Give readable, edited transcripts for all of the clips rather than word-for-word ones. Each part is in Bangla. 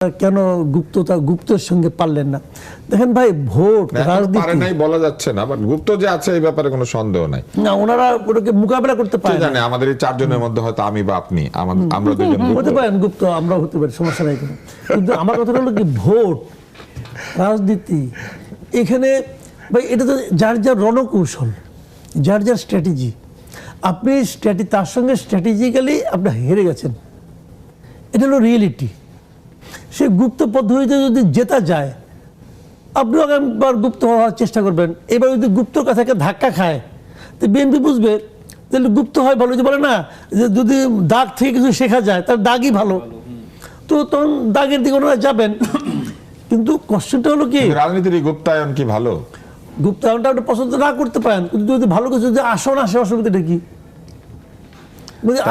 কেন গুপ্তর সঙ্গে পারলেন না? দেখেন ভাই, ভোট রাজনীতি নাই বলা যাচ্ছে না, বাট গুপ্ত যে আছে এই ব্যাপারে কোনো সন্দেহ নাই। না, ওনারা ওটাকে মোকাবেলা করতে পারে জানে। আমাদের এই চারজনের মধ্যে হয়তো আমি বা আপনি, আমরা দুজন হতে পারেন গুপ্ত, আমরা হতে পারি, সমস্যা নাই কোনো। কিন্তু আমার কথা হলো কি, ভোট রাজনীতি এখানে ভাই, এটা তো যার যার রণকৌশল, যার যার স্ট্র্যাটেজি। আপনি তার সঙ্গে স্ট্র্যাটেজিক্যালি আপনি হেরে গেছেন, এটা হলো রিয়েলিটি। সে গুপ্ত পদ্ধতিতে যদি জেতা যায়, আপনি আগামীবার গুপ্ত হওয়ার চেষ্টা করবেন। এবার যদি গুপ্তর কাছে একটা ধাক্কা খায়, তো বিএনপি বুঝবে তাহলে গুপ্ত হয় ভালো। যে বলে না যে যদি দাগ থেকে কিছু শেখা যায়, তার দাগই ভালো, তো তখন দাগের দিকে ওনারা যাবেন। কিন্তু কোশ্চেনটা হলো কি, রাজনীতির গুপ্তায়ন কি ভালো? গুপ্তায়নটা আপনি পছন্দ না করতে পারেন, কিন্তু যদি ভালো কিছু যদি আসন আসে, অসুবিধাটা কি?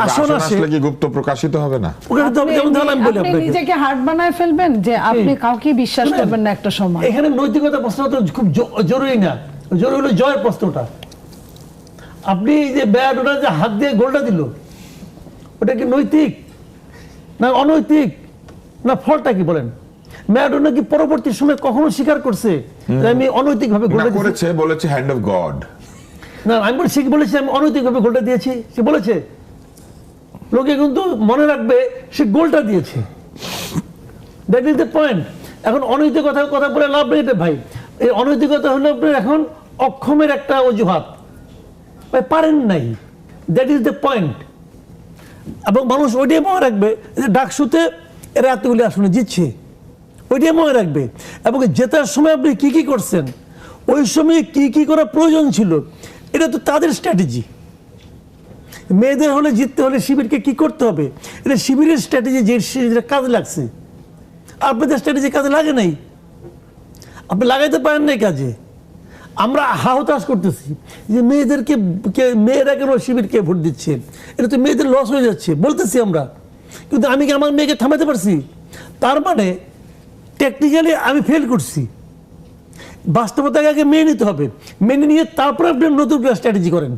আসন আসলে কি গুপ্ত প্রকাশিত হবে না? আপনি নিজেকে হার্ড বানায় ফেলবেন যে আপনি কাউকে বিশ্বাস করবেন না একটা সময়। এখানে নৈতিকতা প্রশ্নটা খুব জরুরি না, জরুরি হলো জয়ের প্রশ্নটা। আপনি যে ব্যাটটা যে হাত দিয়ে গোলটা দিল, ওটা কি নৈতিক না অনৈতিক, না ফলটা কি বলেন? ম্যারাডোনা কি পরবর্তী সময় কখনো স্বীকার করছে আমি অনৈতিক ভাবে গোলটা করেছে? বলেছে হ্যান্ড অফ গড। না, আমি বলেছি আমি অনৈতিক ভাবে গোলটা দিয়েছি, সে বলেছে। লোকে কিন্তু মনে রাখবে সে গোলটা দিয়েছে। That is the point. এখন অনৈতিকতার কথা বলে লাভ নেই ভাই। এই অনৈতিকতা হলো আপনার এখন অক্ষমের একটা অজুহাত, ভাই পারেন নাই। That is the point. এবং মানুষ ওইটাই মনে রাখবে যে ডাকসুতে এরা এতগুলি আসনে জিতছে, ওইটাই মনে রাখবে। এবং জেতার সময় আপনি কি কি করছেন, ওই সময় কি কি করা প্রয়োজন ছিল, এটা তো তাদের স্ট্র্যাটেজি। মেয়েদের হলে জিততে হলে শিবিরকে কি করতে হবে, এটা শিবিরের স্ট্র্যাটেজি, যে কাজে লাগছে। আপনাদের স্ট্র্যাটেজি কাজে লাগে নাই, আপনি লাগাইতে পারেন নাই কাজে। আমরা হাহতাশ করতেছি যে মেয়েরা কেন শিবিরকে ভোট দিচ্ছে, এটা তো মেয়েদের লস হয়ে যাচ্ছে বলতেছি আমরা। কিন্তু আমি কি আমার মেয়েকে থামাতে পারছি? তার মানে টেকনিক্যালি আমি ফেল করছি। বাস্তবতাকে আগে মেনে নিতে হবে, মেনে নিয়ে তারপরে আপনি নতুন স্ট্র্যাটেজি করেন।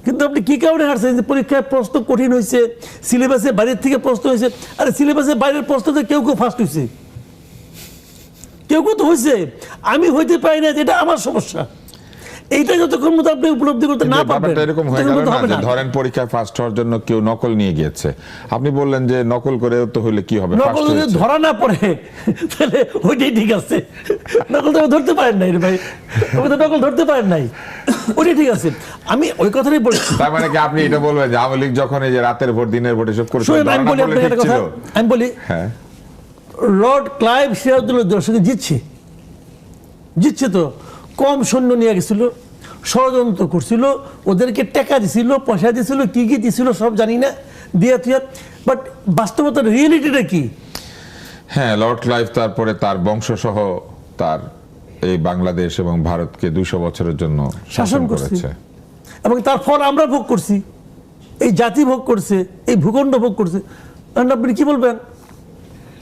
কিন্তু আপনি কি কারণে হারছেন? যে পরীক্ষায় প্রশ্ন কঠিন হয়েছে, সিলেবাসে বাইরের থেকে প্রশ্ন হয়েছে। আরে সিলেবাসে বাইরের প্রশ্নতে কেউ ফার্স্ট হয়েছে, কেউ তো হয়েছে, আমি হইতে পারি না, এটা আমার সমস্যা। এইটা যতক্ষণ মতো আপনি উপলব্ধি করতে না পারবেন, এরকম হয়ে গেল না যে ধরেন পরীক্ষায় ফার্স্ট হওয়ার জন্য কেউ নকল নিয়ে গিয়েছে, আপনি বললেন যে নকল করে তো হইলে কি হবে? নকল যদি ধরা না পড়ে তাহলে ওইটাই ঠিক আছে। নকল তো ধরতে পারেন নাই ভাই, আপনি তো নকল ধরতে পারেন নাই, ওইটাই ঠিক আছে। আমি ওই কথাটাই বলছি। তার মানে কি আপনি এটা বলবেন যে আওয়ামী লীগ যখন এই যে রাতের ভোট দিনের ভোট এসব করেছে, আমি বলি হ্যাঁ, লর্ড ক্লাইভ সিরাজউদ্দৌলার সঙ্গে জিতছে তো কম সৈন্য নিয়ে গেছিল, ষড়যন্ত্র করছিল, ওদেরকে টাকা দিছিল, পয়সা দিছিল, কি কি দিছিল সব জানি না, দিয়ে বাট বাস্তবতার রিয়েলিটিটা কি? হ্যাঁ, লর্ড ক্লাইভ তারপরে তার বংশসহ তার এই বাংলাদেশ এবং ভারতকে 200 বছরের জন্য শাসন করেছে, এবং তার ফল আমরা ভোগ করছি, এই জাতি ভোগ করছে, এই ভূখণ্ড ভোগ করছে। আপনি কি বলবেন?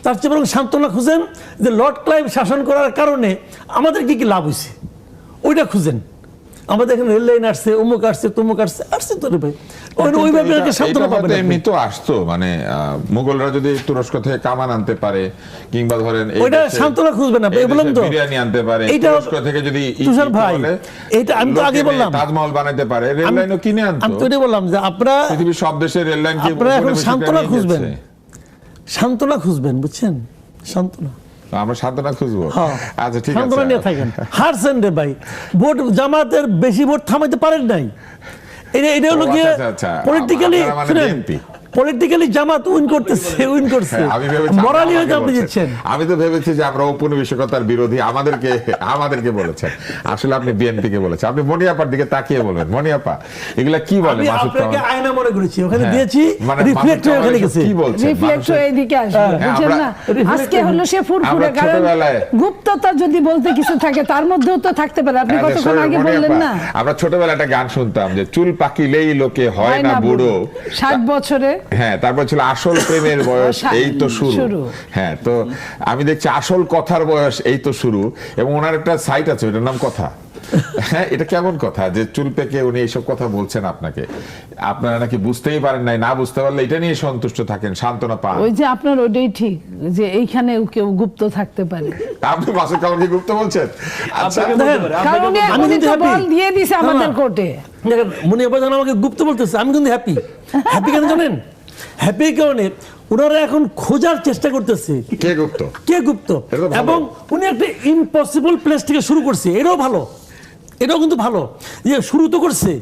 তার চেয়ে বরং সান্ত্বনা খুঁজেন যে লর্ড ক্লাইভ শাসন করার কারণে আমাদের কি কি লাভ হয়েছে, ওইটা খুঁজেন। আমাদের এখানে রেল লাইন আসছে, অমুক আসছে, তমুক আসছে তো রে ভাই, ওইভাবে সান্ত্বনা পাবেন। এমনি তো আসতো, মানে মুঘলরা যদি তুরস্ক থেকে কামান আনতে পারে, কিংবা ধরেন ওইটা সান্ত্বনা খুঁজবেন আপনি, বললাম তো বিরিয়ানি আনতে পারে, তুরস্ক থেকে যদি তুষার ভাই, এইটা আমি তো আগে বললাম তাজমহল বানাইতে পারে, রেল লাইনও কিনে আনতো। আমি তো এটাই বললাম যে আপনারা পৃথিবীর সব দেশের রেল লাইন আপনারা এখন সান্ত্বনা খুঁজবেন, সান্ত্বনা খুঁজবেন, বুঝছেন? সান্ত্বনা, আমরা সান্ত্বনা খুঁজবো। আচ্ছা ঠিক আছে, সান্ত্বনা নিয়ে থাকেন। হারছেন রে ভাই, ভোট জামাতের বেশি ভোট থামাইতে পারেন নাই। এটা হলো গিয়ে পলিটিক্যালি জামাত উইন করছে, মরালি হয়তো আপনি দিচ্ছেন। আমি তো ভেবেছি যে আমরা ঔপনিবেশিকতার বিরোধী, আমাদেরকে বলেছেন, আসলে আপনি বিএনপি কে বলেছেন। আপনি মনিয়াপার দিকে তাকিয়ে বলবেন, মনিয়াপা এগুলা কি বলে? আপনাকে আয়না মনে করেছি, ওখানে দিয়েছি, রিফ্লেক্ট হয়ে ওখানে গেছে, কি বলছেন? রিফ্লেক্ট হয়ে এদিকে আসবে, বুঝছেন না? আজকে হলো সে ফুরফুরে, কারণ গুপ্ততা যদি বলতে কিছু থাকে তার মধ্যেও তো থাকতে পারে। আপনি কতক্ষণ আগে বললেন না, আমরা ছোটবেলায় একটা গান শুনতাম যে চুল পাকিলেই লোকে হয় না বুড়ো, 60 বছরে। হ্যাঁ, তারপর ছিল আসল প্রেমের বয়স এই তো শুরু। হ্যাঁ, তো আমি দেখছি আসল কথার বয়স এই তো শুরু। এবং ওনার একটা সাইট আছে, ওটার নাম কথা, হ্যাঁ, এটা কেমন কথা যে চুল পেকে উনি এইসব কথা বলছেন আপনাকে? আপনারা নাকি বুঝতেই পারেন নাই, না বুঝতে পারলে এটা নিয়ে সন্তুষ্ট থাকেন, সান্ত্বনা পান। ওই যে আপনার ওইটাই ঠিক যে এইখানে কেউ গুপ্ত থাকতে পারে। আপনি মাসুদ কামালকে গুপ্ত বলছেন? আচ্ছা, আপনাকে বলতে পারে, কারণ আপনাকে উনি বলতে পারে। আমি এখনই কিন্তু তো happy। বল দিয়ে দিছে আমাদের না, না। কোর্টে। দেখেন মুনিয়াপা যখন আমাকে গুপ্ত বলতেছে আমি কিন্তু হ্যাপি। হ্যাপি কেন জানেন? হ্যাপি কারণে ওনারা এখন খোঁজার চেষ্টা করতেছে কে গুপ্ত? কে গুপ্ত, এটা তো ভালো। এবং উনি একটা ইম্পসিবল প্লেস থেকে শুরু করছে। এটাও ভালো, এটাও কিন্তু ভালো যে শুরু তো করছে।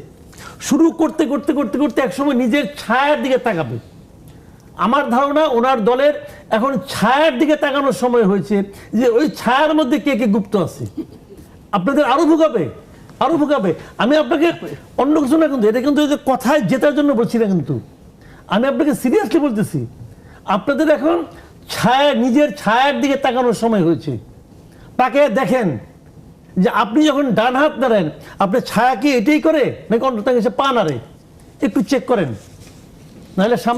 শুরু করতে করতে করতে করতে একসময় নিজের ছায়ার দিকে তাকাবে। আমার ধারণা ওনার দলের এখন ছায়ার দিকে তাকানোর সময় হয়েছে, যে ওই ছায়ার মধ্যে কে কে গুপ্ত আছে। আপনাদের আরো ভোগাবে, আরো ভোগাবে। আমি আপনাকে অন্য কিছু না, কিন্তু এটা কিন্তু ওই যে কথায় জেতার জন্য বলছি না, কিন্তু আমি আপনাকে সিরিয়াসলি বলতেছি, আপনাদের এখন ছায়া, নিজের ছায়ার দিকে তাকানোর সময় হয়েছে। তাকে দেখেন যে আপনি যখন ডান হাত নাড়েন আপনার ছায়া কি এটাই করে নাকি অন্য তাকে পা নাড়ে, একটু চেক করেন, নাহলে সামনে